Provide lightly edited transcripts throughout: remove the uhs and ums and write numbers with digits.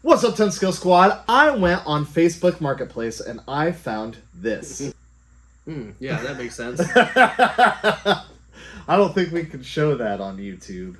What's up, 10 Skill Squad? I went on Facebook Marketplace and I found this. Yeah, that makes sense. I don't think we can show that on YouTube.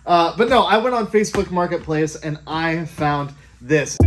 But no, I went on Facebook Marketplace and I found this.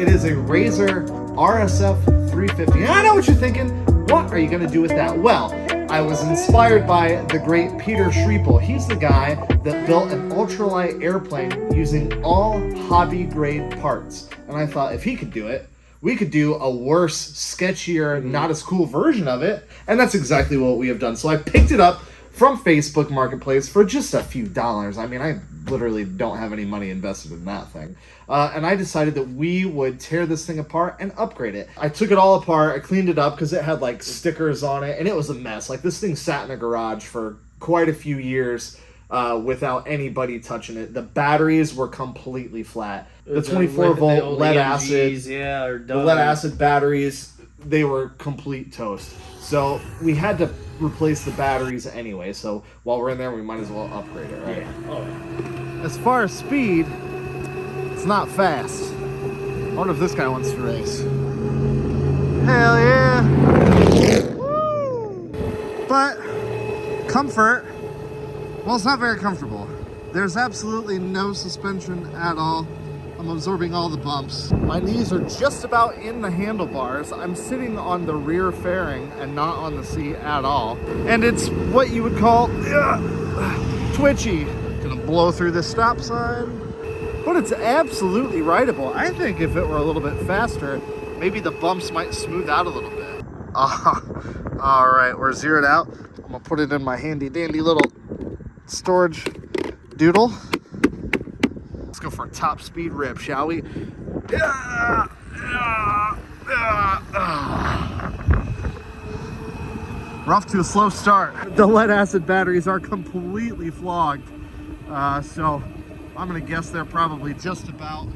It is a Razer RSF 350. And I know what you're thinking. What are you going to do with that? Well, I was inspired by the great Peter Schriepel. He's the guy that built an ultralight airplane using all hobby-grade parts. And I thought, if he could do it, we could do a worse, sketchier, not as cool version of it. And that's exactly what we have done. So I picked it up from Facebook Marketplace for just a few dollars. I mean, I literally don't have any money invested in that thing. And I decided that we would tear this thing apart and upgrade it. I took it all apart, I cleaned it up because it had like stickers on it, and it was a mess. Like, this thing sat in a garage for quite a few years without anybody touching it. The batteries were completely flat. The 24 volt lead acid, the lead acid batteries, they were complete toast. So we had to replace the batteries anyway. So while we're in there, we might as well upgrade it, right? Yeah. Oh, yeah. As far as speed, it's not fast. I wonder if this guy wants to race. Hell yeah! Woo! But comfort, well, it's not very comfortable. There's absolutely no suspension at all. I'm absorbing all the bumps. My knees are just about in the handlebars. I'm sitting on the rear fairing and not on the seat at all. And it's what you would call twitchy. Gonna blow through this stop sign. But it's absolutely rideable. I think if it were a little bit faster, maybe the bumps might smooth out a little bit. All right, we're zeroed out. I'm gonna put it in my handy dandy little storage doodle. Let's go for a top speed rip, shall we? We're off to a slow start. The lead acid batteries are completely flogged. So I'm gonna guess they're probably just about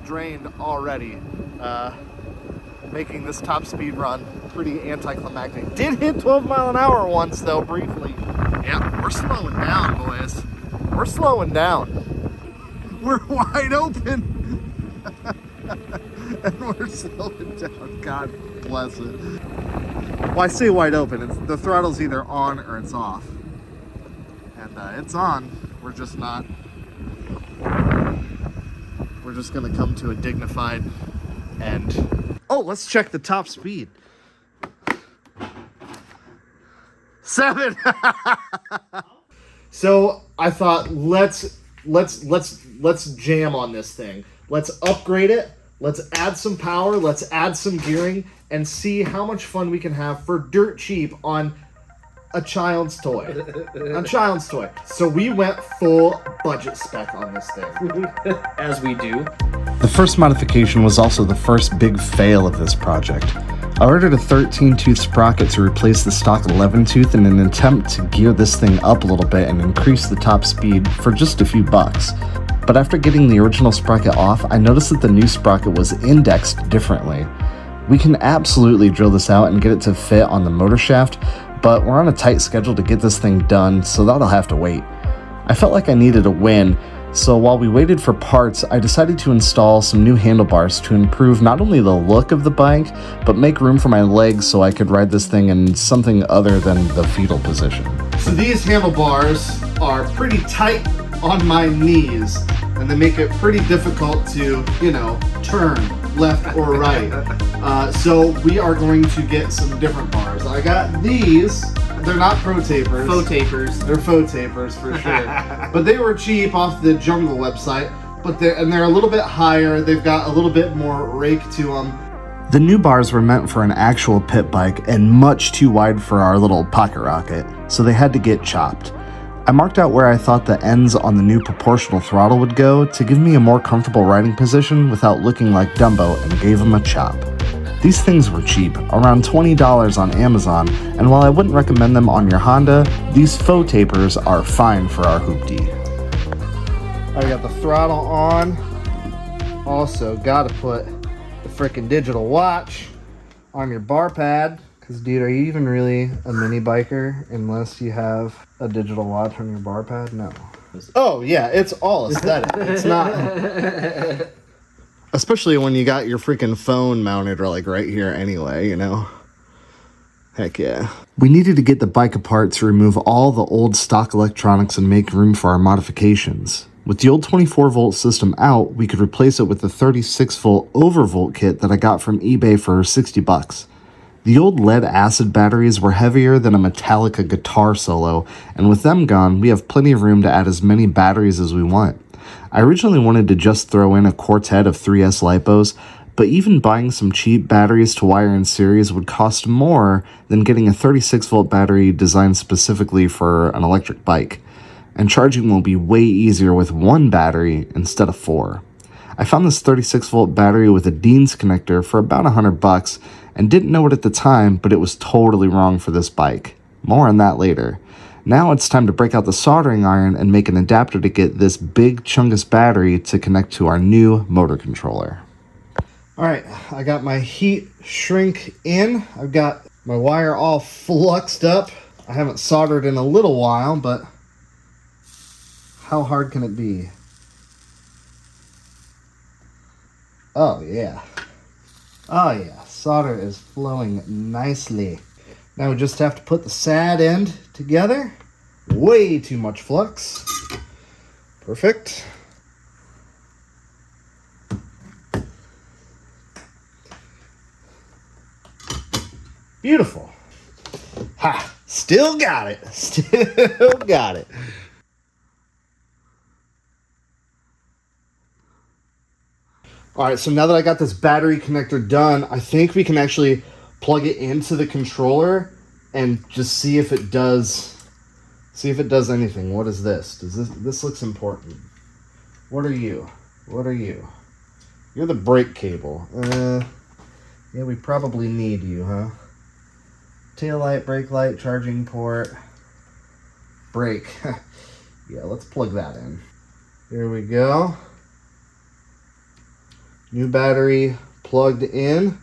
drained already. Making this top speed run pretty anticlimactic. Did hit 12 mile an hour once though, briefly. Yeah, we're slowing down, boys. We're slowing down. We're wide open. And we're slowing down. God bless it. Well, I say wide open. The throttle's either on or it's off. And it's on. We're just not. We're just going to come to a dignified end. Oh, let's check the top speed. 7. So I thought, let's jam on this thing. Let's upgrade it. Let's add some power. Let's add some gearing and see how much fun we can have for dirt cheap on a child's toy. So we went full budget spec on this thing. As we do. The first modification was also the first big fail of this project. I ordered a 13-tooth sprocket to replace the stock 11-tooth in an attempt to gear this thing up a little bit and increase the top speed for just a few bucks. But after getting the original sprocket off, I noticed that the new sprocket was indexed differently. We can absolutely drill this out and get it to fit on the motor shaft, but we're on a tight schedule to get this thing done, so that'll have to wait. I felt like I needed a win, so while we waited for parts, I decided to install some new handlebars to improve not only the look of the bike, but make room for my legs so I could ride this thing in something other than the fetal position. So these handlebars are pretty tight on my knees, and they make it pretty difficult to, turn left or right. So we are going to get some different bars. I got these. They're not pro tapers. Faux tapers. They're faux tapers for sure. But they were cheap off the Jungle website. But they're a little bit higher. They've got a little bit more rake to them. The new bars were meant for an actual pit bike and much too wide for our little pocket rocket, so they had to get chopped. I marked out where I thought the ends on the new proportional throttle would go to give me a more comfortable riding position without looking like Dumbo, and gave them a chop. These things were cheap, around $20 on Amazon, and while I wouldn't recommend them on your Honda, these faux tapers are fine for our hoopty. I got the throttle on. Also, gotta put the freaking digital watch on your bar pad. Because, dude, are you even really a mini biker unless you have a digital watch on your bar pad? No. Oh, yeah, it's all aesthetic. It's not... Especially when you got your freaking phone mounted like right here anyway, you know? Heck yeah. We needed to get the bike apart to remove all the old stock electronics and make room for our modifications. With the old 24-volt system out, we could replace it with the 36-volt overvolt kit that I got from eBay for $60. The old lead-acid batteries were heavier than a Metallica guitar solo, and with them gone, we have plenty of room to add as many batteries as we want. I originally wanted to just throw in a quartet of 3S LiPos, but even buying some cheap batteries to wire in series would cost more than getting a 36-volt battery designed specifically for an electric bike. And charging will be way easier with one battery instead of 4. I found this 36-volt battery with a Dean's connector for about $100 and didn't know it at the time, but it was totally wrong for this bike. More on that later. Now it's time to break out the soldering iron and make an adapter to get this big chungus battery to connect to our new motor controller. Alright, I got my heat shrink in. I've got my wire all fluxed up. I haven't soldered in a little while, but how hard can it be? Oh yeah. Oh yeah, solder is flowing nicely. Now we just have to put the sad end together. Way too much flux. Perfect. Beautiful. Ha! Still got it. Still got it. All right, so now that I got this battery connector done, I think we can actually plug it into the controller and just see if it does anything. What is this? This looks important. What are you? What are you? You're the brake cable. Yeah, we probably need you, huh? Tail light, brake light, charging port, brake. Yeah, let's plug that in. Here we go. New battery plugged in.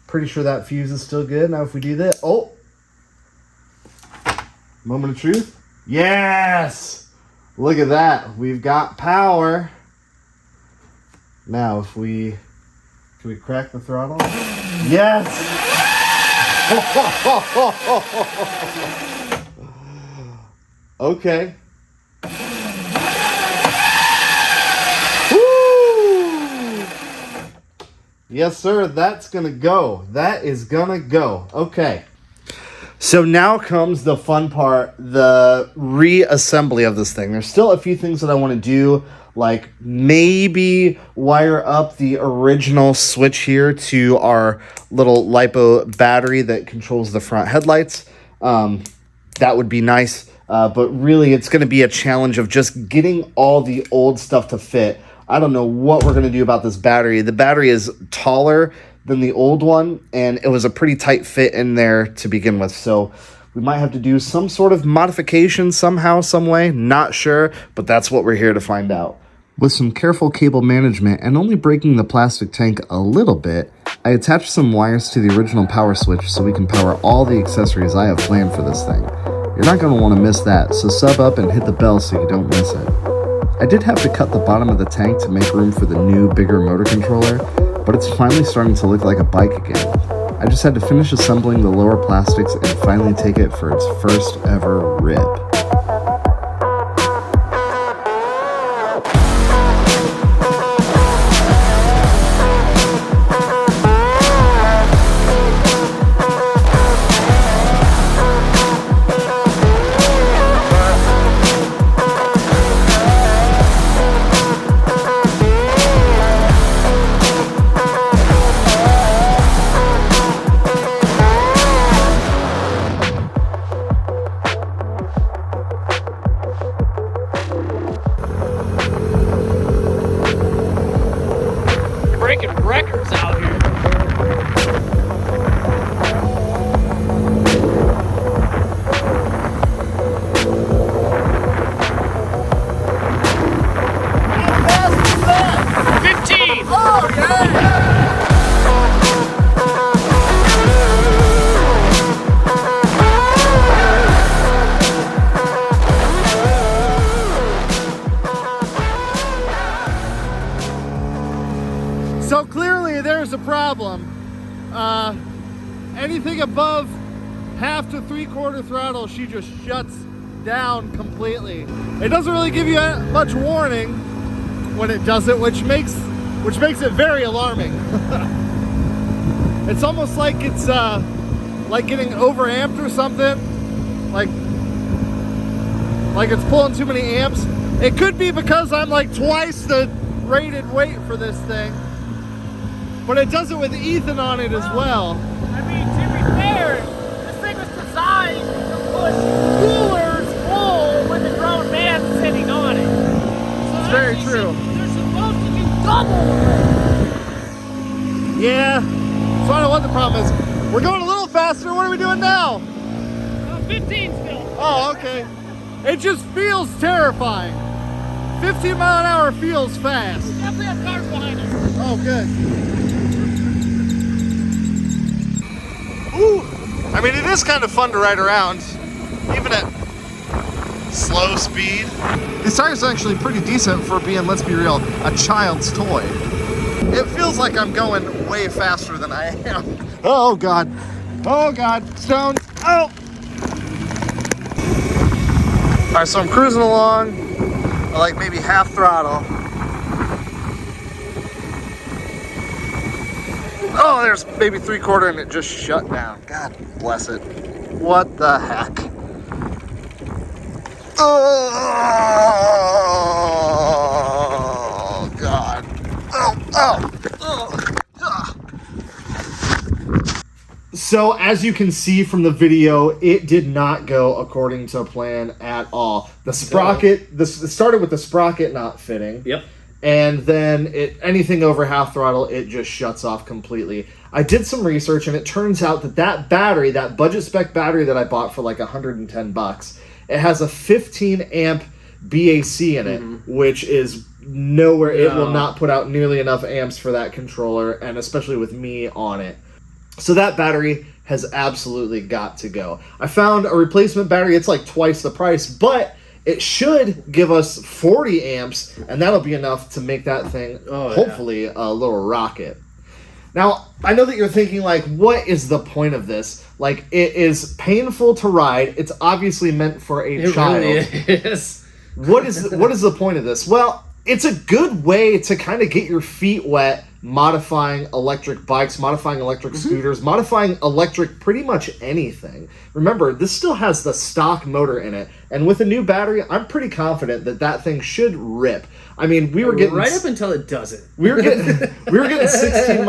Pretty sure that fuse is still good. Now if we do this, oh! Moment of truth. Yes! Look at that. We've got power. Now if we, can we crack the throttle? Yes! Okay. Woo! Yes, sir. That's gonna go. That is gonna go. Okay. So now comes the fun part, the reassembly of this thing. There's still a few things that I want to do, like maybe wire up the original switch here to our little LiPo battery that controls the front headlights. That would be nice, but really it's going to be a challenge of just getting all the old stuff to fit. I don't know what we're going to do about this battery. The battery is taller than the old one, and it was a pretty tight fit in there to begin with. So we might have to do some sort of modification somehow, some way. Not sure, but that's what we're here to find out. With some careful cable management and only breaking the plastic tank a little bit, I attached some wires to the original power switch so we can power all the accessories I have planned for this thing. You're not going to want to miss that, so sub up and hit the bell so you don't miss it. I did have to cut the bottom of the tank to make room for the new, bigger motor controller, but it's finally starting to look like a bike again. I just had to finish assembling the lower plastics and finally take it for its first ever rip. Breaking records out here. So clearly there's a problem. Anything above half to 3/4 throttle, she just shuts down completely. It doesn't really give you much warning when it does it, which makes it very alarming. It's almost like it's like getting overamped or something, like it's pulling too many amps. It could be because I'm like twice the rated weight for this thing, but it does it with Ethan on it as well. I mean, to be fair, this thing was designed to push coolers full with a grown man sitting on it. So It's very true. They're supposed to do double. Yeah, so I don't know what the problem is. We're going a little faster. What are we doing now? 15 still. Oh, okay. It just feels terrifying. 15 mile an hour feels fast. Definitely have cars behind us. Oh, good. Ooh, I mean, it is kind of fun to ride around, even at slow speed. These tires are actually pretty decent for being, let's be real, a child's toy. It feels like I'm going way faster than I am. Oh, God. Oh, God. Stone. Oh! All right, so I'm cruising along at like maybe half throttle. Oh, there's maybe 3/4 and it just shut down. God bless it. What the heck? Oh, God. Oh. So as you can see from the video, it did not go according to plan at all. The sprocket, it started with the sprocket not fitting. Yep. And then anything over half throttle, it just shuts off completely. I did some research, and it turns out that battery, that budget spec battery that I bought for like $110, it has a 15 amp BAC in it, which is nowhere. It will not put out nearly enough amps for that controller, and especially with me on it. So that battery has absolutely got to go. I found a replacement battery. It's like twice the price, but it should give us 40 amps, and that'll be enough to make that thing, hopefully, a little rocket. Now, I know that you're thinking, like, what is the point of this? Like, it is painful to ride. It's obviously meant for a child. It really is. What is the point of this? Well, it's a good way to kind of get your feet wet modifying electric bikes, modifying electric scooters, modifying electric pretty much anything. Remember, this still has the stock motor in it, and with a new battery, I'm pretty confident that thing should rip. I mean, we were getting right up until it doesn't. We were getting 16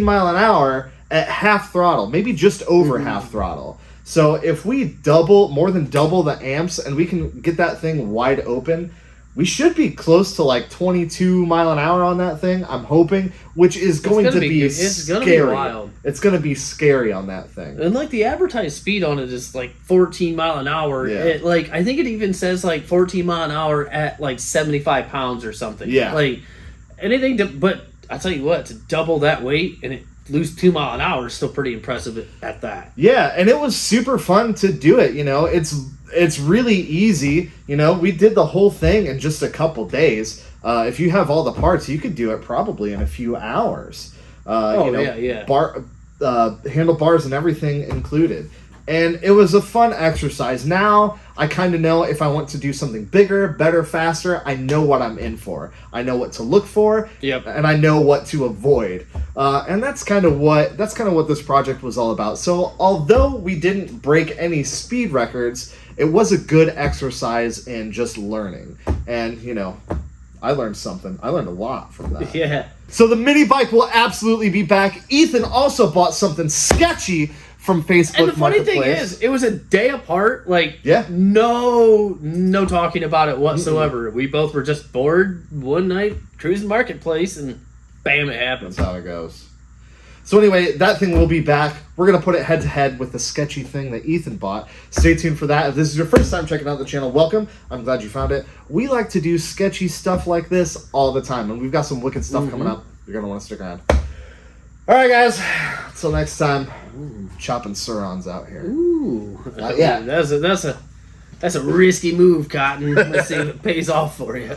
mile an hour at half throttle, maybe just over half throttle. So if we more than double the amps and we can get that thing wide open, we should be close to like 22 mile an hour on that thing, I'm hoping, which is going to be scary. Wild. It's going to be scary on that thing. And like the advertised speed on it is like 14 mile an hour. Yeah. I think it even says like 14 mile an hour at like 75 pounds or something. Yeah. Like anything but I tell you what, to double that weight and it lose 2 mile an hour is still pretty impressive at that. Yeah, and it was super fun to do it, you know. It's really easy, you know. We did the whole thing in just a couple days. If you have all the parts, you could do it probably in a few hours. Handlebars and everything included. And it was a fun exercise. Now, I kind of know if I want to do something bigger, better, faster, I know what I'm in for. I know what to look for, and I know what to avoid. And that's kind of what this project was all about. So, although we didn't break any speed records, it was a good exercise in just learning. And, you know, I learned something. I learned a lot from that. Yeah. So the mini bike will absolutely be back. Ethan also bought something sketchy from Facebook And the funny Marketplace. thing is, it was a day apart. Like, no talking about it whatsoever. We both were just bored one night cruising Marketplace, and bam, it happened. That's how it goes. So anyway, that thing will be back. We're going to put it head-to-head with the sketchy thing that Ethan bought. Stay tuned for that. If this is your first time checking out the channel, welcome. I'm glad you found it. We like to do sketchy stuff like this all the time, and we've got some wicked stuff coming up. You're going to want to stick around. All right, guys. Until next time, chopping Surons out here. Ooh. Yeah. That's a risky move, Cotton. Let's see if it pays off for you.